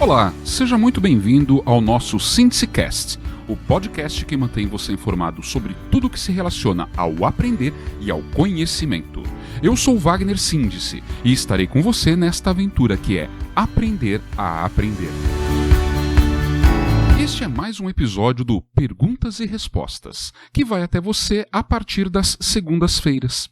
Olá, seja muito bem-vindo ao nosso SíndiceCast, o podcast que mantém você informado sobre tudo que se relaciona ao aprender e ao conhecimento. Eu sou Wagner Síndice e estarei com você nesta aventura que é Aprender a Aprender. Este é mais um episódio do Perguntas e Respostas, que vai até você a partir das segundas-feiras.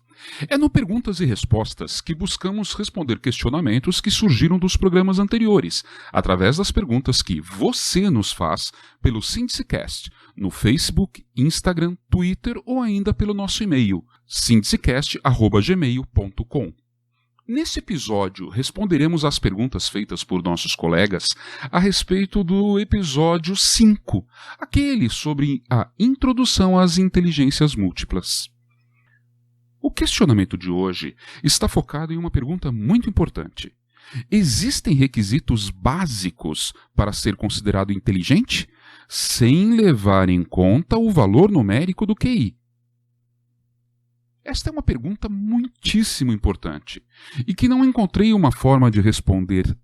É no Perguntas e Respostas que buscamos responder questionamentos que surgiram dos programas anteriores, através das perguntas que você nos faz pelo SíndiceCast, no Facebook, Instagram, Twitter ou ainda pelo nosso e-mail, sindicecast@gmail.com. Nesse episódio, responderemos às perguntas feitas por nossos colegas a respeito do episódio 5, aquele sobre a introdução às inteligências múltiplas. O questionamento de hoje está focado em uma pergunta muito importante. Existem requisitos básicos para ser considerado inteligente, sem levar em conta o valor numérico do QI? Esta é uma pergunta muitíssimo importante e que não encontrei uma forma de responder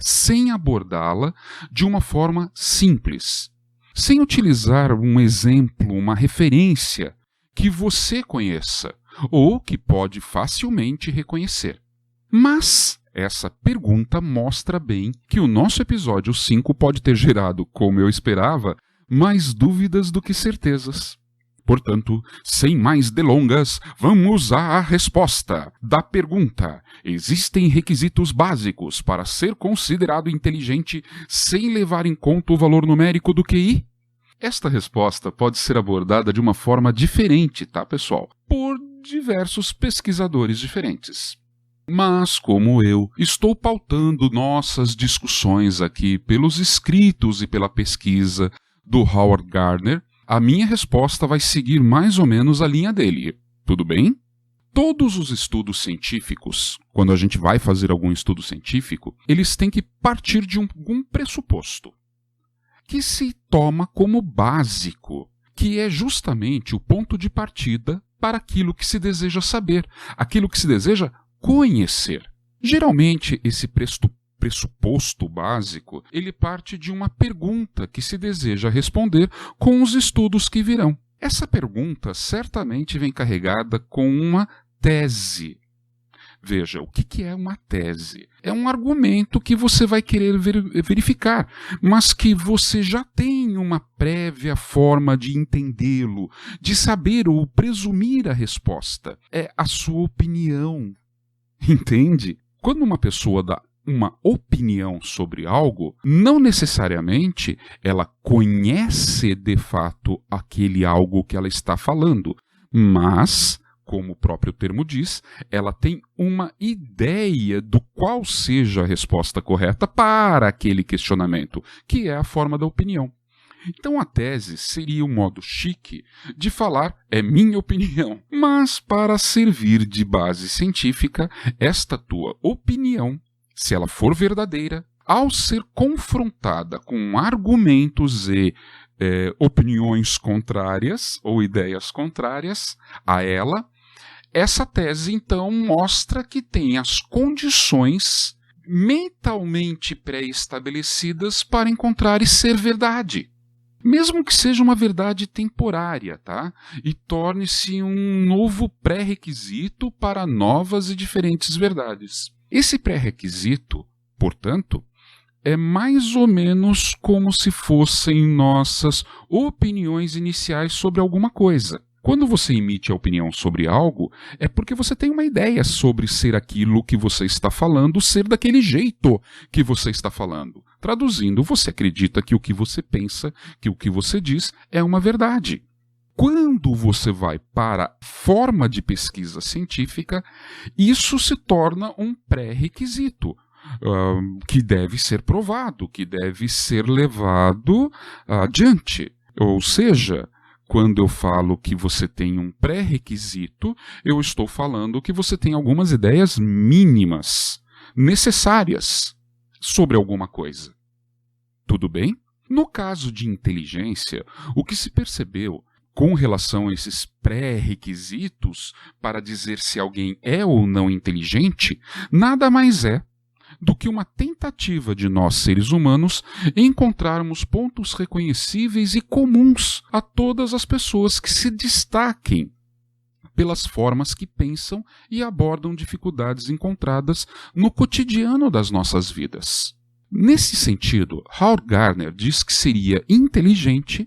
sem abordá-la de uma forma simples, sem utilizar um exemplo, uma referência que você conheça ou que pode facilmente reconhecer. Mas essa pergunta mostra bem que o nosso episódio 5 pode ter gerado, como eu esperava, mais dúvidas do que certezas. Portanto, sem mais delongas, vamos à resposta da pergunta: existem requisitos básicos para ser considerado inteligente sem levar em conta o valor numérico do QI? Esta resposta pode ser abordada de uma forma diferente, tá, pessoal? Por diversos pesquisadores diferentes. Mas, como eu estou pautando nossas discussões aqui pelos escritos e pela pesquisa do Howard Gardner, a minha resposta vai seguir mais ou menos a linha dele. Tudo bem? Todos os estudos científicos, quando a gente vai fazer algum estudo científico, eles têm que partir de algum pressuposto, que se toma como básico, que é justamente o ponto de partida para aquilo que se deseja saber, aquilo que se deseja conhecer. Geralmente, esse pressuposto básico, ele parte de uma pergunta que se deseja responder com os estudos que virão. Essa pergunta certamente vem carregada com uma tese. Veja, o que é uma tese? É um argumento que você vai querer verificar, mas que você já tem uma prévia forma de entendê-lo, de saber ou presumir a resposta. É a sua opinião. Entende? Quando uma pessoa dá uma opinião sobre algo, não necessariamente ela conhece de fato aquele algo que ela está falando, mas, como o próprio termo diz, ela tem uma ideia do qual seja a resposta correta para aquele questionamento, que é a forma da opinião. Então a tese seria um modo chique de falar é minha opinião, mas para servir de base científica, esta tua opinião, se ela for verdadeira, ao ser confrontada com argumentos e opiniões contrárias ou ideias contrárias a ela, essa tese então mostra que tem as condições mentalmente pré-estabelecidas para encontrar e ser verdade. Mesmo que seja uma verdade temporária, tá? E torne-se um novo pré-requisito para novas e diferentes verdades. Esse pré-requisito, portanto, é mais ou menos como se fossem nossas opiniões iniciais sobre alguma coisa. Quando você emite a opinião sobre algo, é porque você tem uma ideia sobre ser aquilo que você está falando, ser daquele jeito que você está falando. Traduzindo, você acredita que o que você pensa, que o que você diz é uma verdade. Quando você vai para a forma de pesquisa científica, isso se torna um pré-requisito, que deve ser provado, que deve ser levado adiante. Ou seja, quando eu falo que você tem um pré-requisito, eu estou falando que você tem algumas ideias mínimas, necessárias, sobre alguma coisa. Tudo bem? No caso de inteligência, o que se percebeu com relação a esses pré-requisitos para dizer se alguém é ou não inteligente, nada mais é do que uma tentativa de nós, seres humanos, encontrarmos pontos reconhecíveis e comuns a todas as pessoas que se destaquem pelas formas que pensam e abordam dificuldades encontradas no cotidiano das nossas vidas. Nesse sentido, Howard Gardner diz que seria inteligente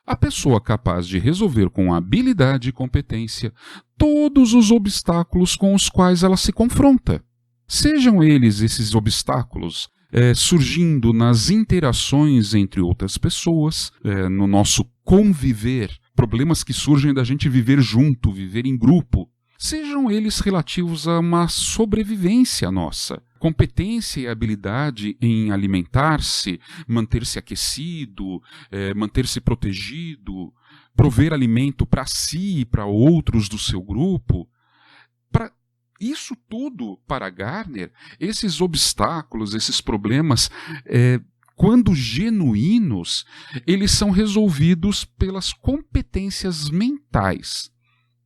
a pessoa capaz de resolver com habilidade e competência todos os obstáculos com os quais ela se confronta. Sejam esses obstáculos surgindo nas interações entre outras pessoas, no nosso conviver, problemas que surgem da gente viver junto, viver em grupo, sejam eles relativos a uma sobrevivência nossa, competência e habilidade em alimentar-se, manter-se aquecido, manter-se protegido, prover alimento para si e para outros do seu grupo. Isso tudo, para Gardner, esses obstáculos, esses problemas, quando genuínos, eles são resolvidos pelas competências mentais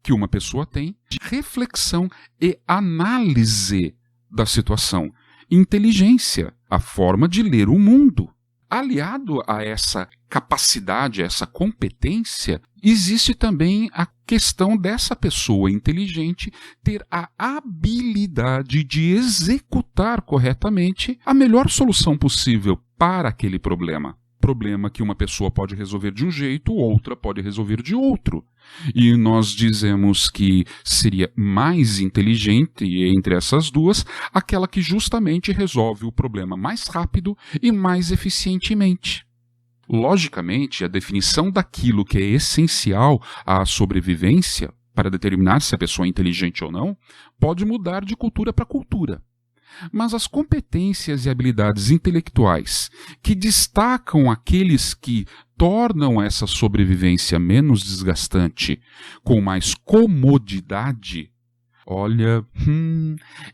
que uma pessoa tem de reflexão e análise da situação. Inteligência, a forma de ler o mundo. Aliado a essa capacidade, a essa competência, existe também a questão dessa pessoa inteligente ter a habilidade de executar corretamente a melhor solução possível para aquele problema. Problema que uma pessoa pode resolver de um jeito, outra pode resolver de outro. E nós dizemos que seria mais inteligente entre essas duas aquela que justamente resolve o problema mais rápido e mais eficientemente. Logicamente, a definição daquilo que é essencial à sobrevivência, para determinar se a pessoa é inteligente ou não, pode mudar de cultura para cultura. Mas as competências e habilidades intelectuais que destacam aqueles que tornam essa sobrevivência menos desgastante, com mais comodidade, olha,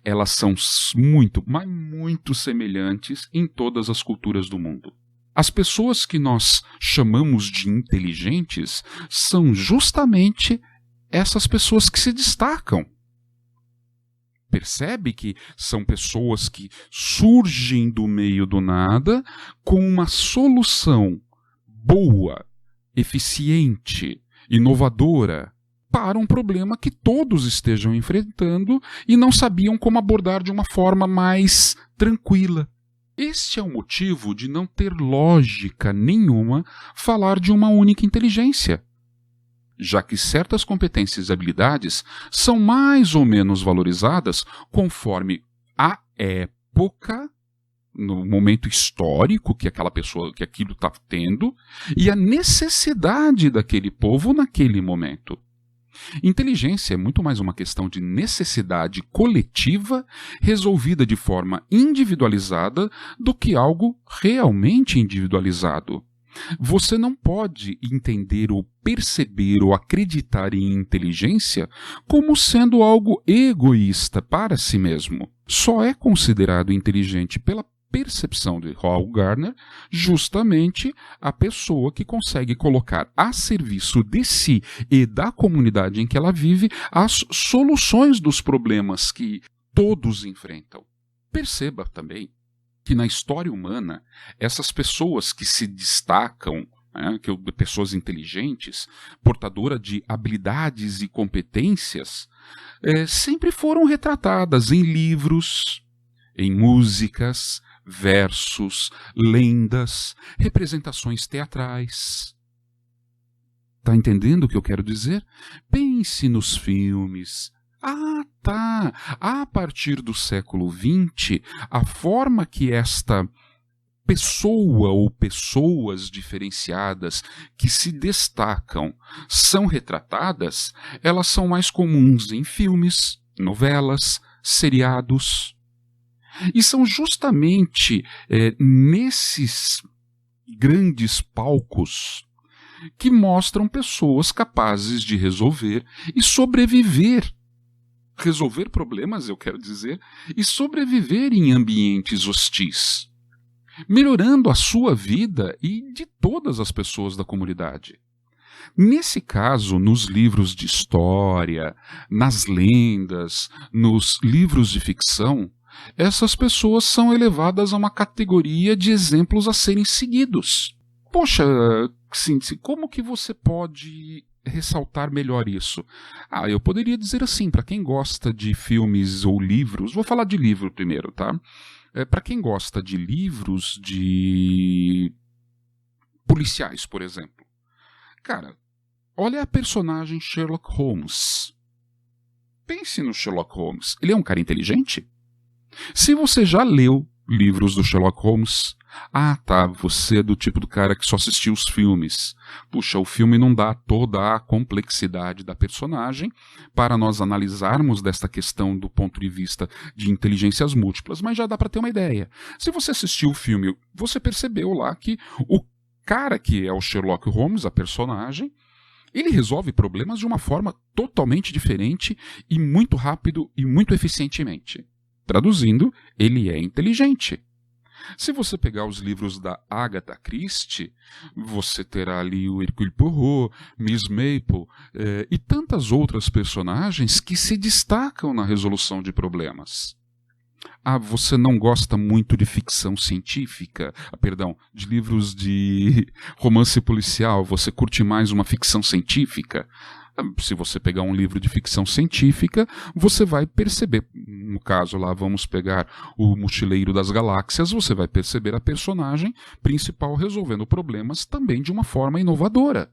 elas são muito, mas muito semelhantes em todas as culturas do mundo. As pessoas que nós chamamos de inteligentes são justamente essas pessoas que se destacam. Percebe que são pessoas que surgem do meio do nada com uma solução boa, eficiente, inovadora para um problema que todos estejam enfrentando e não sabiam como abordar de uma forma mais tranquila. Este é o motivo de não ter lógica nenhuma falar de uma única inteligência, já que certas competências e habilidades são mais ou menos valorizadas conforme a época, no momento histórico que aquela pessoa, que aquilo está tendo, e a necessidade daquele povo naquele momento. Inteligência é muito mais uma questão de necessidade coletiva resolvida de forma individualizada do que algo realmente individualizado. Você não pode entender ou perceber ou acreditar em inteligência como sendo algo egoísta para si mesmo. Só é considerado inteligente pela percepção de Howard Gardner justamente a pessoa que consegue colocar a serviço de si e da comunidade em que ela vive as soluções dos problemas que todos enfrentam. Perceba também que na história humana, essas pessoas que se destacam, pessoas inteligentes, portadoras de habilidades e competências, sempre foram retratadas em livros, em músicas, versos, lendas, representações teatrais. Está entendendo o que eu quero dizer? Pense nos filmes. A partir do século XX, a forma que esta pessoa ou pessoas diferenciadas que se destacam são retratadas, elas são mais comuns em filmes, novelas, seriados. E são justamente nesses grandes palcos que mostram pessoas capazes de resolver e sobreviver. Resolver problemas, eu quero dizer, e sobreviver em ambientes hostis, melhorando a sua vida e de todas as pessoas da comunidade. Nesse caso, nos livros de história, nas lendas, nos livros de ficção, essas pessoas são elevadas a uma categoria de exemplos a serem seguidos. Poxa, Cíntia, como que você pode ressaltar melhor isso? Eu poderia dizer assim, para quem gosta de filmes ou livros, vou falar de livro primeiro, tá? Para quem gosta de livros de policiais, por exemplo. Cara, olha a personagem Sherlock Holmes. Pense no Sherlock Holmes. Ele é um cara inteligente? Se você já leu livros do Sherlock Holmes, você é do tipo do cara que só assistiu os filmes. Puxa, o filme não dá toda a complexidade da personagem para nós analisarmos desta questão do ponto de vista de inteligências múltiplas, mas já dá para ter uma ideia. Se você assistiu o filme, você percebeu lá que o cara que é o Sherlock Holmes, a personagem, ele resolve problemas de uma forma totalmente diferente e muito rápido e muito eficientemente. Traduzindo, ele é inteligente. Se você pegar os livros da Agatha Christie, você terá ali o Hercule Poirot, Miss Maple e tantas outras personagens que se destacam na resolução de problemas. Você não gosta muito de ficção científica? De livros de romance policial, você curte mais uma ficção científica? Se você pegar um livro de ficção científica, você vai perceber, no caso lá, vamos pegar o Mochileiro das Galáxias, você vai perceber a personagem principal resolvendo problemas também de uma forma inovadora.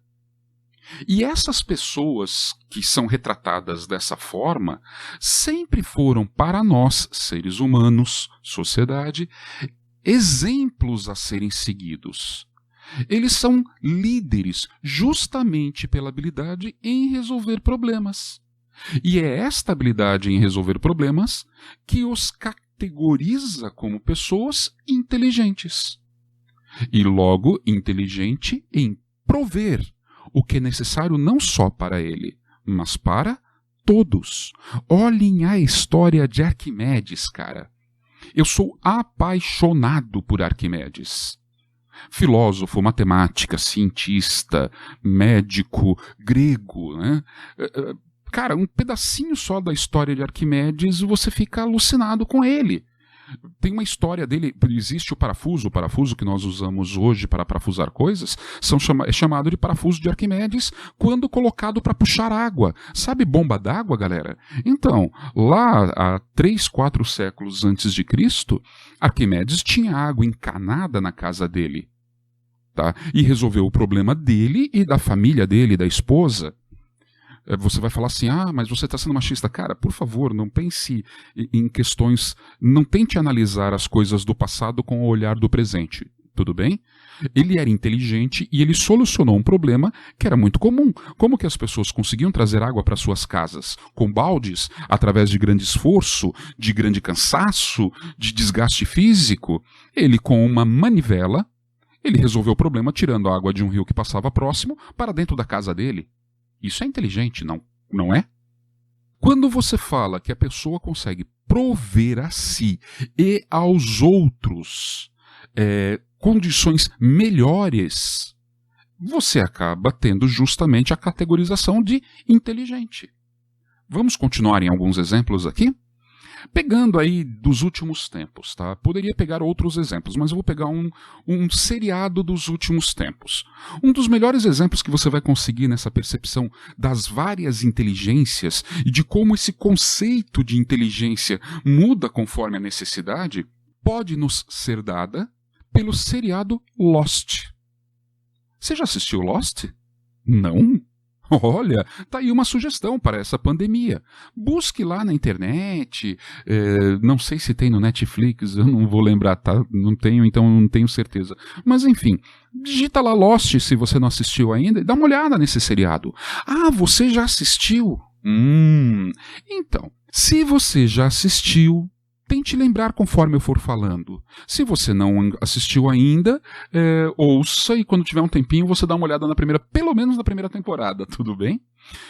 E essas pessoas que são retratadas dessa forma sempre foram para nós, seres humanos, sociedade, exemplos a serem seguidos. Eles são líderes justamente pela habilidade em resolver problemas. E é esta habilidade em resolver problemas que os categoriza como pessoas inteligentes. E logo inteligente em prover o que é necessário não só para ele, mas para todos. Olhem a história de Arquimedes, cara. Eu sou apaixonado por Arquimedes. Filósofo, matemática, cientista, médico, grego, né? Cara, um pedacinho só da história de Arquimedes, você fica alucinado com ele. Tem uma história dele, existe o parafuso que nós usamos hoje para parafusar coisas, é chamado de parafuso de Arquimedes quando colocado para puxar água. Sabe bomba d'água, galera? Então, lá há 3, 4 séculos antes de Cristo, Arquimedes tinha água encanada na casa dele. Tá? E resolveu o problema dele e da família dele, da esposa. Você vai falar assim, mas você está sendo machista. Cara, por favor, não pense em questões, não tente analisar as coisas do passado com o olhar do presente, tudo bem? Ele era inteligente e ele solucionou um problema que era muito comum. Como que as pessoas conseguiam trazer água para suas casas? Com baldes, através de grande esforço, de grande cansaço, de desgaste físico? Ele, com uma manivela, ele resolveu o problema tirando a água de um rio que passava próximo para dentro da casa dele. Isso é inteligente, não é? Quando você fala que a pessoa consegue prover a si e aos outros condições melhores, você acaba tendo justamente a categorização de inteligente. Vamos continuar em alguns exemplos aqui? Pegando aí dos últimos tempos, tá? Poderia pegar outros exemplos, mas eu vou pegar um seriado dos últimos tempos. Um dos melhores exemplos que você vai conseguir nessa percepção das várias inteligências e de como esse conceito de inteligência muda conforme a necessidade, pode nos ser dada pelo seriado Lost. Você já assistiu Lost? Não? Olha, tá aí uma sugestão para essa pandemia. Busque lá na internet, não sei se tem no Netflix, eu não vou lembrar, tá? Não tenho, então não tenho certeza. Mas enfim, digita lá Lost se você não assistiu ainda e dá uma olhada nesse seriado. Você já assistiu? Então, se você já assistiu, tente lembrar conforme eu for falando. Se você não assistiu ainda, ouça e quando tiver um tempinho você dá uma olhada pelo menos na primeira temporada, tudo bem?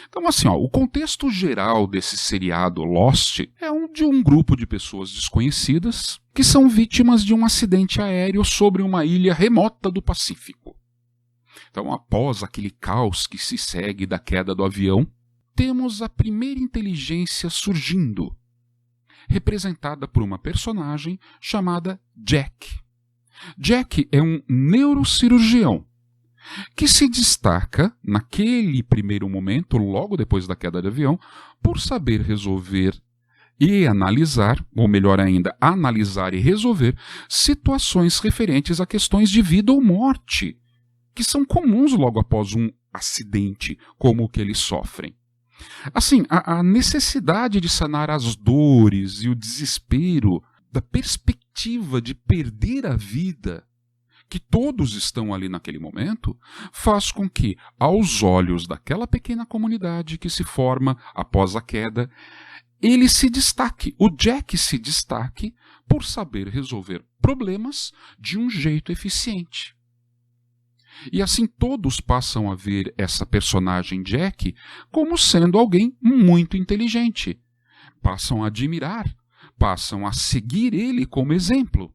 Então assim, o contexto geral desse seriado Lost é de um grupo de pessoas desconhecidas que são vítimas de um acidente aéreo sobre uma ilha remota do Pacífico. Então, após aquele caos que se segue da queda do avião, temos a primeira inteligência surgindo. representada por uma personagem chamada Jack. Jack é um neurocirurgião que se destaca, naquele primeiro momento, logo depois da queda de avião, por saber resolver e analisar, ou melhor ainda, analisar e resolver situações referentes a questões de vida ou morte, que são comuns logo após um acidente como o que eles sofrem. Assim, a necessidade de sanar as dores e o desespero da perspectiva de perder a vida, que todos estão ali naquele momento, faz com que, aos olhos daquela pequena comunidade que se forma após a queda, ele se destaque, o Jack se destaque por saber resolver problemas de um jeito eficiente. E assim todos passam a ver essa personagem Jack como sendo alguém muito inteligente. Passam a admirar, passam a seguir ele como exemplo.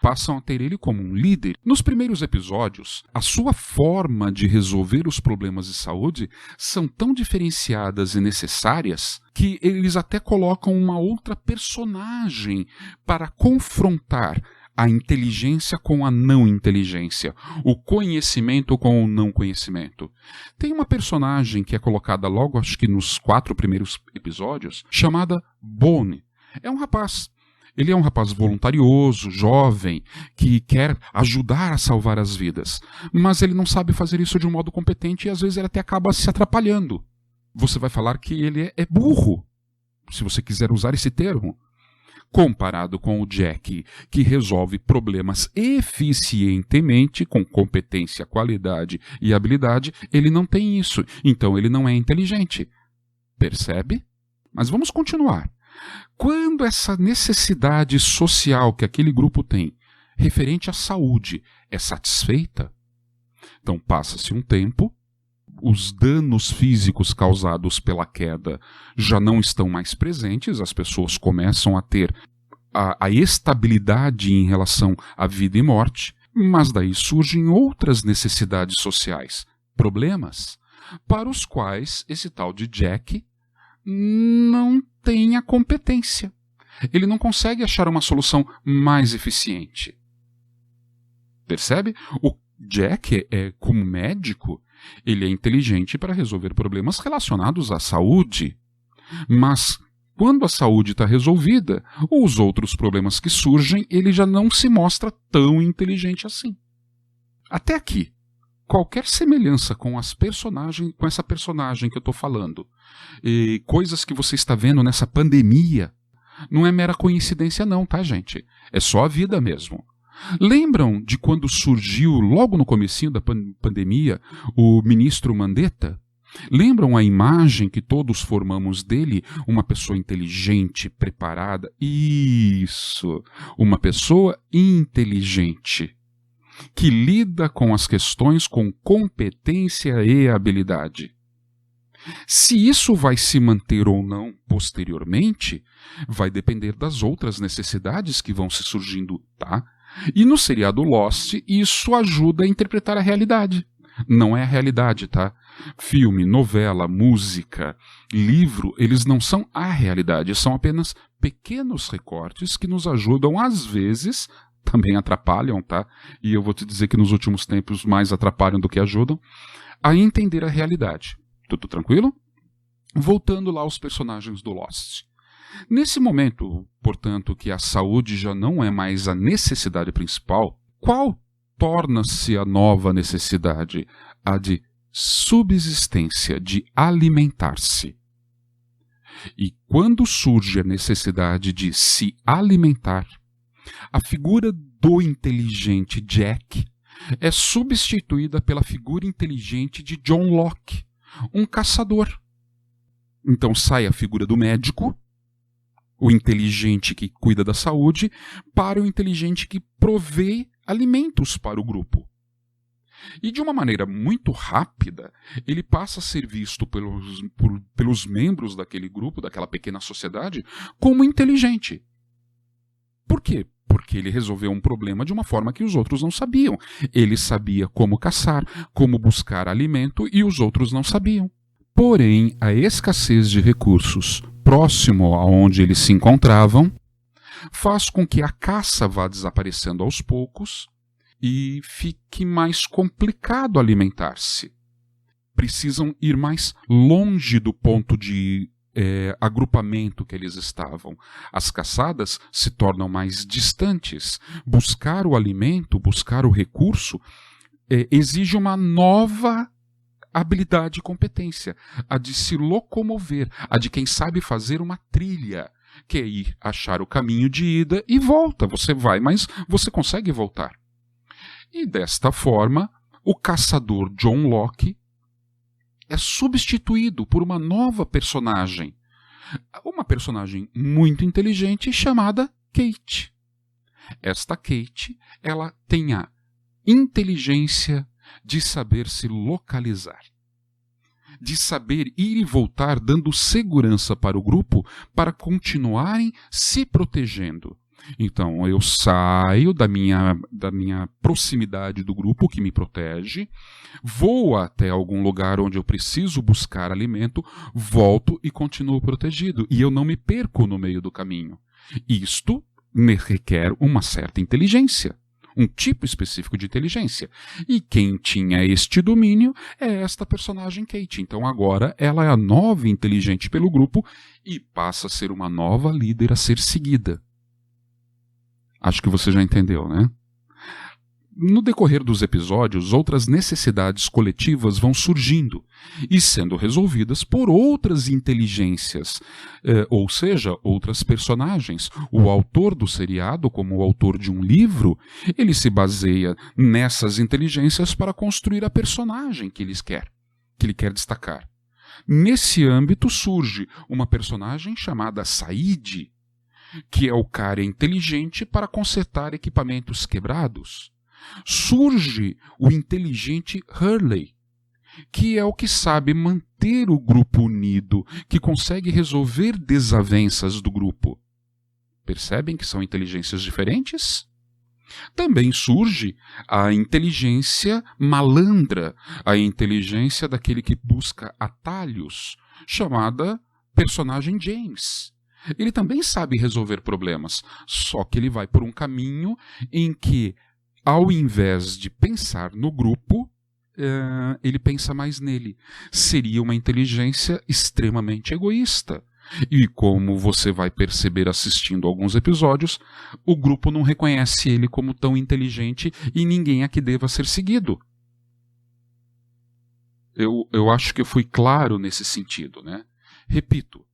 Passam a ter ele como um líder. Nos primeiros episódios, a sua forma de resolver os problemas de saúde são tão diferenciadas e necessárias que eles até colocam uma outra personagem para confrontar a inteligência com a não inteligência, o conhecimento com o não conhecimento. Tem uma personagem que é colocada logo, acho que nos 4 primeiros episódios, chamada Bone. É um rapaz. Ele é um rapaz voluntarioso, jovem, que quer ajudar a salvar as vidas. Mas ele não sabe fazer isso de um modo competente e às vezes ele até acaba se atrapalhando. Você vai falar que ele é burro, se você quiser usar esse termo. Comparado com o Jack, que resolve problemas eficientemente, com competência, qualidade e habilidade, ele não tem isso. Então ele não é inteligente. Percebe? Mas vamos continuar. Quando essa necessidade social que aquele grupo tem, referente à saúde, é satisfeita, então passa-se um tempo, os danos físicos causados pela queda já não estão mais presentes, as pessoas começam a ter a estabilidade em relação à vida e morte, mas daí surgem outras necessidades sociais, problemas, para os quais esse tal de Jack não tem a competência. Ele não consegue achar uma solução mais eficiente. Percebe? O Jack, como médico, ele é inteligente para resolver problemas relacionados à saúde. Mas, quando a saúde está resolvida, os outros problemas que surgem, ele já não se mostra tão inteligente assim. Até aqui, qualquer semelhança com essa personagem que eu estou falando, e coisas que você está vendo nessa pandemia, não é mera coincidência não, tá, gente? É só a vida mesmo. Lembram de quando surgiu, logo no comecinho da pandemia, o ministro Mandetta? Lembram a imagem que todos formamos dele? Uma pessoa inteligente, preparada? Isso! Uma pessoa inteligente, que lida com as questões com competência e habilidade. Se isso vai se manter ou não posteriormente, vai depender das outras necessidades que vão se surgindo, tá? E no seriado Lost, isso ajuda a interpretar a realidade. Não é a realidade, tá? Filme, novela, música, livro, eles não são a realidade, são apenas pequenos recortes que nos ajudam, às vezes, também atrapalham, tá? E eu vou te dizer que nos últimos tempos mais atrapalham do que ajudam, a entender a realidade. Tudo tranquilo? Voltando lá aos personagens do Lost. Nesse momento, portanto, que a saúde já não é mais a necessidade principal, qual torna-se a nova necessidade? A de subsistência, de alimentar-se. E quando surge a necessidade de se alimentar, a figura do inteligente Jack é substituída pela figura inteligente de John Locke, um caçador. Então sai a figura do médico, o inteligente que cuida da saúde, para o inteligente que provê alimentos para o grupo. E de uma maneira muito rápida, ele passa a ser visto pelos membros daquele grupo, daquela pequena sociedade, como inteligente. Por quê? Porque ele resolveu um problema de uma forma que os outros não sabiam. Ele sabia como caçar, como buscar alimento, e os outros não sabiam. Porém, a escassez de recursos próximo aonde eles se encontravam, faz com que a caça vá desaparecendo aos poucos e fique mais complicado alimentar-se. Precisam ir mais longe do ponto de agrupamento que eles estavam. As caçadas se tornam mais distantes. Buscar o alimento, buscar o recurso, exige uma nova habilidade e competência, a de se locomover, a de quem sabe fazer uma trilha, que é ir achar o caminho de ida e volta. Você vai, mas você consegue voltar. E desta forma, o caçador John Locke é substituído por uma nova personagem. Uma personagem muito inteligente chamada Kate. Esta Kate, ela tem a inteligência de saber se localizar, de saber ir e voltar dando segurança para o grupo para continuarem se protegendo. Então eu saio da minha proximidade do grupo que me protege, vou até algum lugar onde eu preciso buscar alimento, volto e continuo protegido. E eu não me perco no meio do caminho. Isto me requer uma certa inteligência. Um tipo específico de inteligência. E quem tinha este domínio é esta personagem Kate. Então agora ela é a nova inteligente pelo grupo e passa a ser uma nova líder a ser seguida. Acho que você já entendeu, né? No decorrer dos episódios, outras necessidades coletivas vão surgindo e sendo resolvidas por outras inteligências, ou seja, outras personagens. O autor do seriado, como o autor de um livro, ele se baseia nessas inteligências para construir a personagem que ele quer destacar. Nesse âmbito surge uma personagem chamada Said, que é o cara inteligente para consertar equipamentos quebrados. Surge o inteligente Hurley, que é o que sabe manter o grupo unido, que consegue resolver desavenças do grupo. Percebem que são inteligências diferentes? Também surge a inteligência malandra, a inteligência daquele que busca atalhos, chamada personagem James. Ele também sabe resolver problemas, só que ele vai por um caminho em que, ao invés de pensar no grupo, ele pensa mais nele. Seria uma inteligência extremamente egoísta. E como você vai perceber assistindo alguns episódios, o grupo não reconhece ele como tão inteligente e ninguém aqui deva ser seguido. Eu acho que eu fui claro nesse sentido, né? Repito.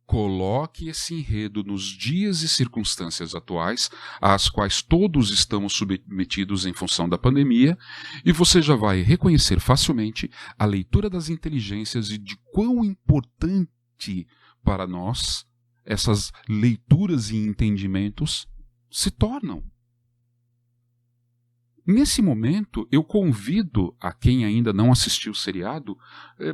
Coloque esse enredo nos dias e circunstâncias atuais, às quais todos estamos submetidos em função da pandemia, e você já vai reconhecer facilmente a leitura das inteligências e de quão importante para nós essas leituras e entendimentos se tornam. Nesse momento, eu convido a quem ainda não assistiu o seriado,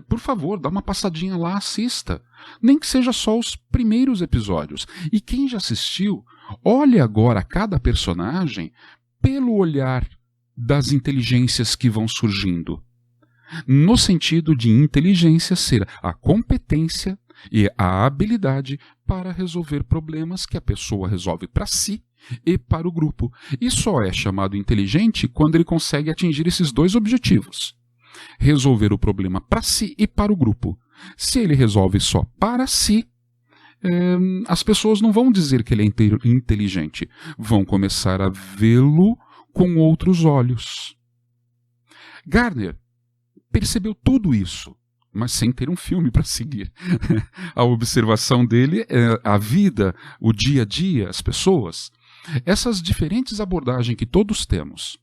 por favor, dá uma passadinha lá, assista. Nem que seja só os primeiros episódios. E quem já assistiu, olhe agora cada personagem pelo olhar das inteligências que vão surgindo. No sentido de inteligência ser a competência e a habilidade para resolver problemas que a pessoa resolve para si e para o grupo. E só é chamado inteligente quando ele consegue atingir esses dois objetivos. Resolver o problema para si e para o grupo. Se ele resolve só para si, as pessoas não vão dizer que ele é inteligente. Vão começar a vê-lo com outros olhos. Gardner percebeu tudo isso, mas sem ter um filme para seguir. A observação dele é a vida, o dia a dia, as pessoas. Essas diferentes abordagens que todos temos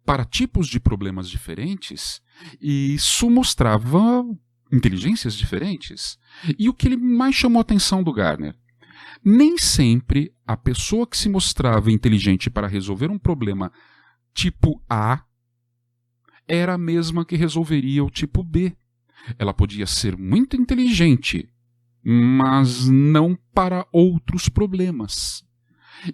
para tipos de problemas diferentes, e isso mostrava inteligências diferentes. E o que mais chamou a atenção do Gardner? Nem sempre a pessoa que se mostrava inteligente para resolver um problema tipo A era a mesma que resolveria o tipo B. Ela podia ser muito inteligente, mas não para outros problemas.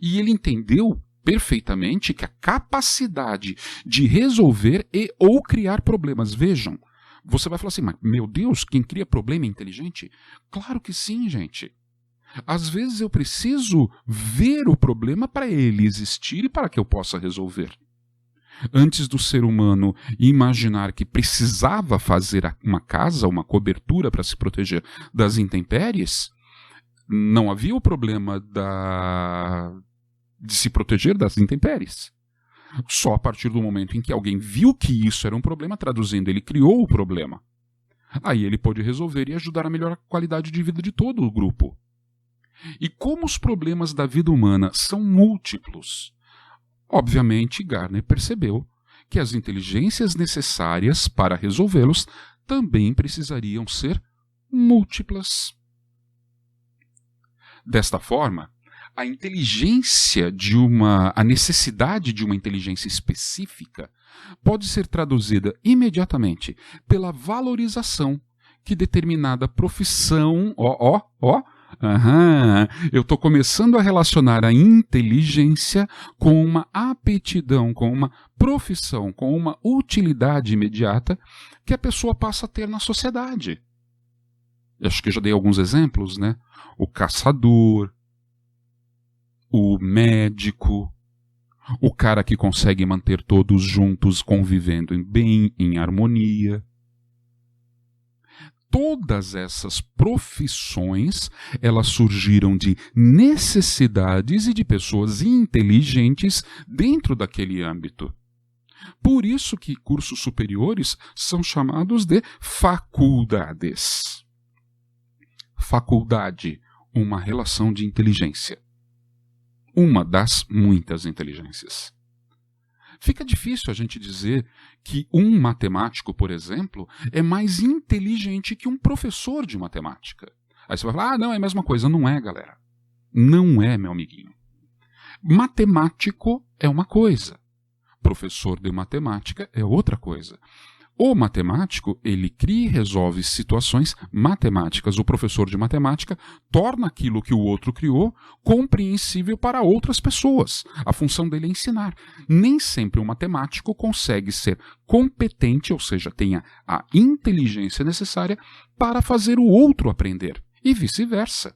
E ele entendeu perfeitamente que a capacidade de resolver e ou criar problemas, vejam, Você vai falar assim, mas meu Deus, quem cria problema é inteligente? Claro que sim, gente. Às vezes eu preciso ver o problema para ele existir e para que eu possa resolver. Antes do ser humano imaginar que precisava fazer uma casa, uma cobertura para se proteger das intempéries, não havia o problema de se proteger das intempéries. Só a partir do momento em que alguém viu que isso era um problema, traduzindo, ele criou o problema. Aí ele pôde resolver e ajudar a melhorar a qualidade de vida de todo o grupo. E como os problemas da vida humana são múltiplos, obviamente Gardner percebeu que as inteligências necessárias para resolvê-los também precisariam ser múltiplas. Desta forma, a necessidade de uma inteligência específica pode ser traduzida imediatamente pela valorização que determinada profissão, eu estou começando a relacionar a inteligência com uma aptidão, com uma profissão, com uma utilidade imediata que a pessoa passa a ter na sociedade. Acho que eu já dei alguns exemplos, né? O caçador, o médico, o cara que consegue manter todos juntos convivendo bem, em harmonia. Todas essas profissões, elas surgiram de necessidades e de pessoas inteligentes dentro daquele âmbito. Por isso que cursos superiores são chamados de faculdades. Faculdade, uma relação de inteligência. Uma das muitas inteligências. Fica difícil a gente dizer que um matemático, por exemplo, é mais inteligente que um professor de matemática. Aí você vai falar, não, é a mesma coisa. Não é, galera. Não é, meu amiguinho. Matemático é uma coisa. Professor de matemática é outra coisa. O matemático, ele cria e resolve situações matemáticas. O professor de matemática torna aquilo que o outro criou compreensível para outras pessoas. A função dele é ensinar. Nem sempre o matemático consegue ser competente, ou seja, tenha a inteligência necessária para fazer o outro aprender. E vice-versa.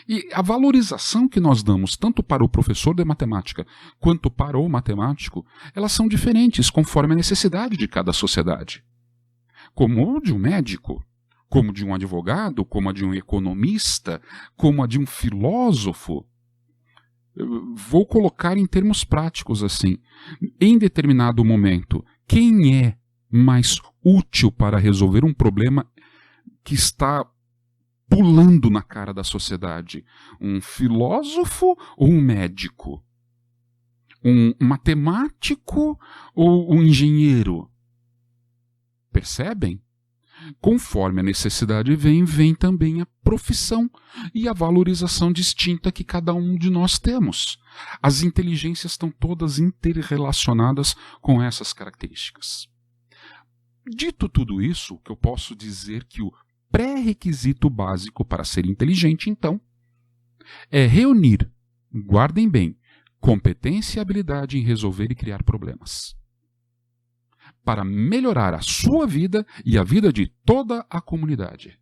E a valorização que nós damos tanto para o professor de matemática quanto para o matemático, elas são diferentes conforme a necessidade de cada sociedade. Como a de um médico, como de um advogado, como a de um economista, como a de um filósofo. Eu vou colocar em termos práticos assim. Em determinado momento, quem é mais útil para resolver um problema que está pulando na cara da sociedade? Um filósofo ou um médico? Um matemático ou um engenheiro? Percebem? Conforme a necessidade vem também a profissão e a valorização distinta que cada um de nós temos. As inteligências estão todas interrelacionadas com essas características. Dito tudo isso, o que eu posso dizer que o pré-requisito básico para ser inteligente, então, é reunir, guardem bem, competência e habilidade em resolver e criar problemas. Para melhorar a sua vida e a vida de toda a comunidade.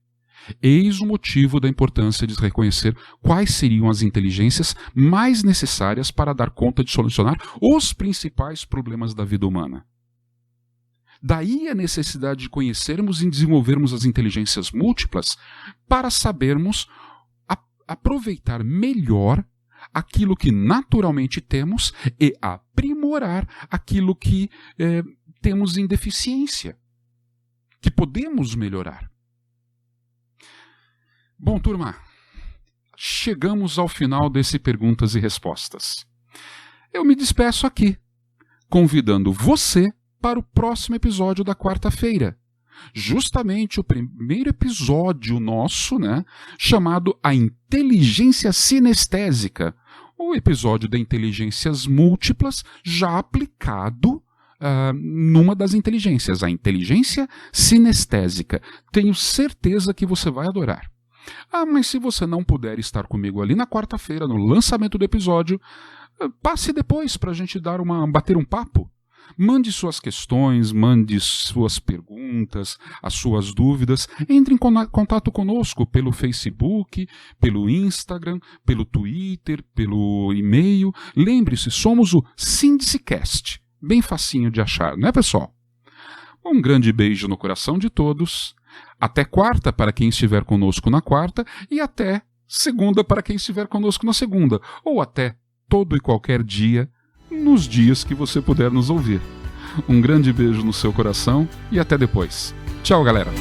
Eis o motivo da importância de reconhecer quais seriam as inteligências mais necessárias para dar conta de solucionar os principais problemas da vida humana. Daí a necessidade de conhecermos e desenvolvermos as inteligências múltiplas para sabermos aproveitar melhor aquilo que naturalmente temos e aprimorar aquilo que temos em deficiência, que podemos melhorar. Bom, turma, chegamos ao final desse Perguntas e Respostas. Eu me despeço aqui, convidando você para o próximo episódio da quarta-feira. Justamente o primeiro episódio nosso, né, chamado A Inteligência Sinestésica. O episódio de inteligências múltiplas já aplicado numa das inteligências, a inteligência sinestésica. Tenho certeza que você vai adorar. Mas se você não puder estar comigo ali na quarta-feira, no lançamento do episódio, passe depois para a gente bater um papo. Mande suas questões, mande suas perguntas, as suas dúvidas. Entre em contato conosco pelo Facebook, pelo Instagram, pelo Twitter, pelo e-mail. Lembre-se, somos o Síndicecast. Bem facinho de achar, né, pessoal? Um grande beijo no coração de todos. Até quarta para quem estiver conosco na quarta e até segunda para quem estiver conosco na segunda. Ou até todo e qualquer dia, nos dias que você puder nos ouvir. Um grande beijo no seu coração e até depois. Tchau, galera!